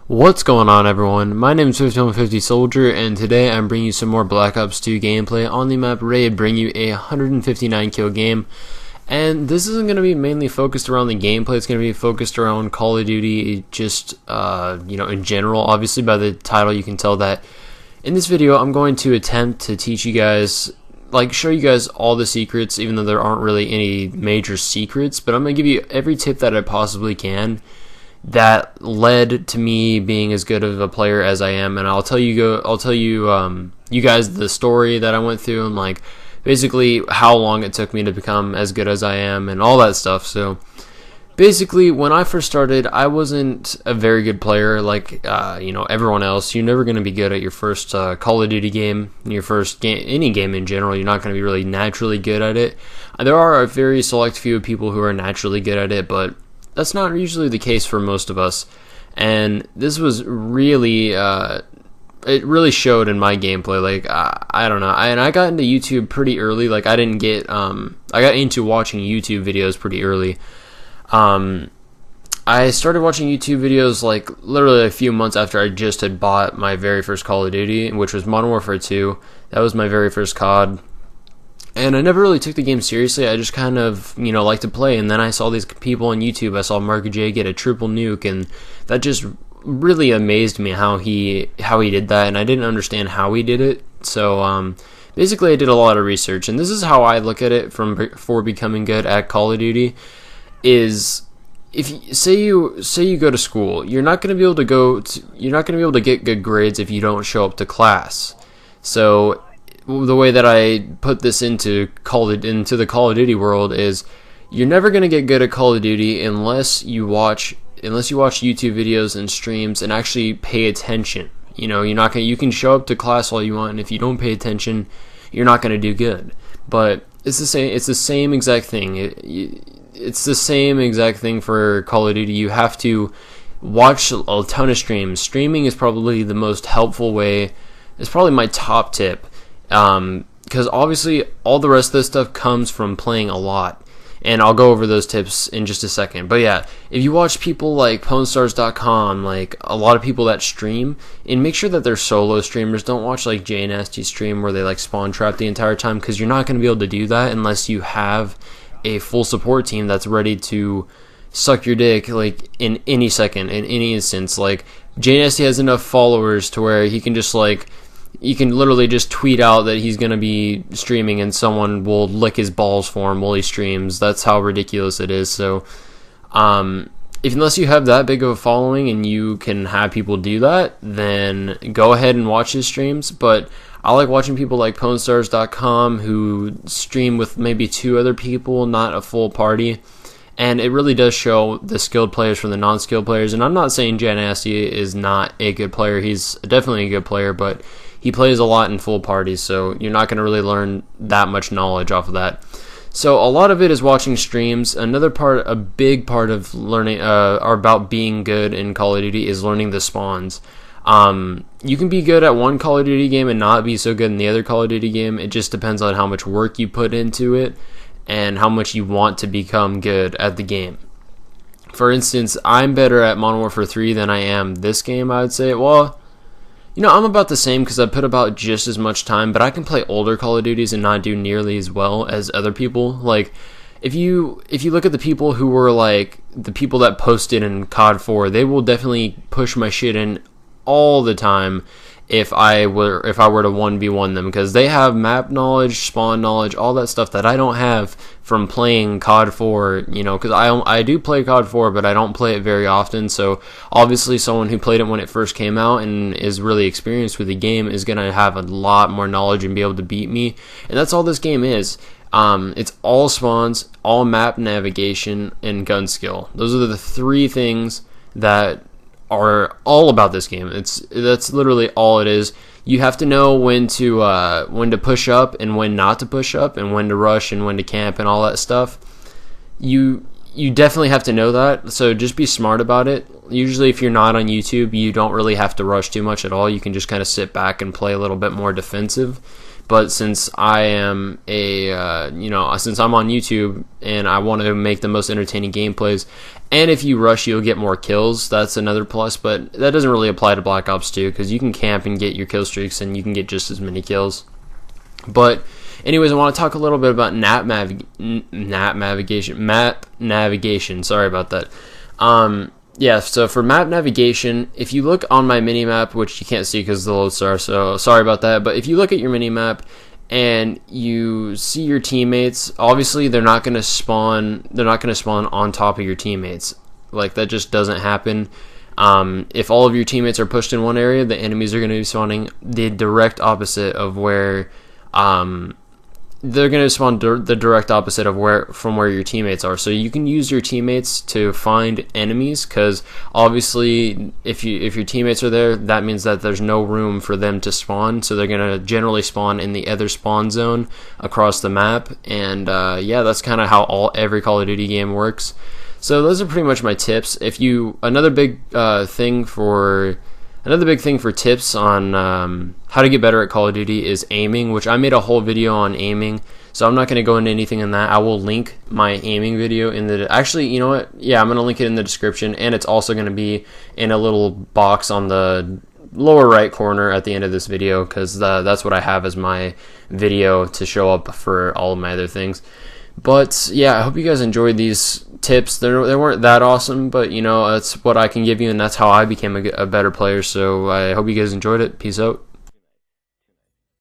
What's going on, everyone? My name is 5150 Soldier, and today I'm bringing you some more Black Ops 2 gameplay on the map Raid, bring you a 159 kill game. And this isn't going to be mainly focused around the gameplay, it's going to be focused around Call of Duty, just, in general. Obviously, by the title, you can tell that in this video, I'm going to attempt to teach you guys, show you guys all the secrets, even though there aren't really any major secrets, but I'm going to give you every tip that I possibly can that led to me being as good of a player as I am. And I'll tell you you guys the story that I went through, and basically how long it took me to become as good as I am and all that stuff. So basically, when I first started, I wasn't a very good player like everyone else. You're never going to be good at your first Call of Duty game, your first game, any game in general. You're not going to be really naturally good at it. There are a very select few people who are naturally good at it, but that's not usually the case for most of us. And this was really, it really showed in my gameplay. I don't know. And I got into YouTube pretty early. I got into watching YouTube videos pretty early. I started watching YouTube videos literally a few months after I just had bought my very first Call of Duty, which was Modern Warfare 2. That was my very first CoD. And I never really took the game seriously. I just kind of, liked to play. And then I saw these people on YouTube. I saw Mark J get a triple nuke, and that just really amazed me how he did that. And I didn't understand how he did it. So basically, I did a lot of research, and this is how I look at it for becoming good at Call of Duty. Is if say you go to school, you're not going to be able to get good grades if you don't show up to class. So the way that I put this into the Call of Duty world is you're never going to get good at Call of Duty unless you watch YouTube videos and streams and actually pay attention. You can show up to class all you want, and if you don't pay attention, you're not going to do good. But it's the same exact thing. It's the same exact thing for Call of Duty. You have to watch a ton of streams. Streaming is probably the most helpful way. It's probably my top tip. Because obviously all the rest of this stuff comes from playing a lot, and I'll go over those tips in just a second. But yeah, if you watch people like PwnStars.com, a lot of people that stream, and make sure that they're solo streamers. Don't watch J Nasty stream where they spawn trap the entire time, because you're not going to be able to do that unless you have a full support team that's ready to suck your dick in any second, in any instance. J Nasty has enough followers to where he can just you can literally just tweet out that he's going to be streaming, and someone will lick his balls for him while he streams. That's how ridiculous it is. So unless you have that big of a following and you can have people do that, then go ahead and watch his streams. But I like watching people like PwnStars.com who stream with maybe 2 other people, not a full party. And it really does show the skilled players from the non-skilled players. And I'm not saying J Nasty is not a good player. He's definitely a good player, but he plays a lot in full parties, so you're not going to really learn that much knowledge off of that. So a lot of it is watching streams. A big part of learning or about being good in Call of Duty is learning the spawns. You can be good at one Call of Duty game and not be so good in the other Call of Duty game. It just depends on how much work you put into it and how much you want to become good at the game. For instance, I'm better at Modern Warfare 3 than I am this game, I would say. Well, I'm about the same because I put about just as much time, but I can play older Call of Duties and not do nearly as well as other people. If you look at the people who were the people that posted in COD 4, they will definitely push my shit in all the time if I were to 1v1 them, because they have map knowledge, spawn knowledge, all that stuff that I don't have from playing COD 4, because I do play COD 4, but I don't play it very often. So obviously someone who played it when it first came out and is really experienced with the game is going to have a lot more knowledge and be able to beat me. And that's all this game is. It's all spawns, all map navigation, and gun skill. Those are the 3 things that are all about this game. That's literally all it is. You have to know when to push up and when not to push up, and when to rush and when to camp and all that stuff. You definitely have to know that, so just be smart about it. Usually if you're not on YouTube, you don't really have to rush too much at all. You can just kind of sit back and play a little bit more defensive. But since I am since I'm on YouTube and I want to make the most entertaining gameplays, and if you rush, you'll get more kills. That's another plus, but that doesn't really apply to Black Ops 2 because you can camp and get your kill streaks, and you can get just as many kills. But anyways, I want to talk a little bit about map navigation. Sorry about that. Yeah, so for map navigation, if you look on my minimap, which you can't see because of the load star, so sorry about that, but if you look at your minimap and you see your teammates, obviously they're not going to spawn on top of your teammates. Like, that just doesn't happen. If all of your teammates are pushed in one area, the enemies are going to be spawning the direct opposite of where they're going to spawn the direct opposite of from where your teammates are. So you can use your teammates to find enemies, because obviously if your teammates are there, that means that there's no room for them to spawn. So they're going to generally spawn in the other spawn zone across the map. And yeah, that's kind of how every Call of Duty game works. So those are pretty much my tips. Another big thing for tips on how to get better at Call of Duty is aiming, which I made a whole video on aiming, so I'm not going to go into anything in that. I will link my aiming video actually, you know what? Yeah, I'm going to link it in the description, and it's also going to be in a little box on the lower right corner at the end of this video, because that's what I have as my video to show up for all of my other things. But yeah, I hope you guys enjoyed these tips. They weren't that awesome, but you know, that's what I can give you, and that's how I became a better player. So I hope you guys enjoyed it. Peace out.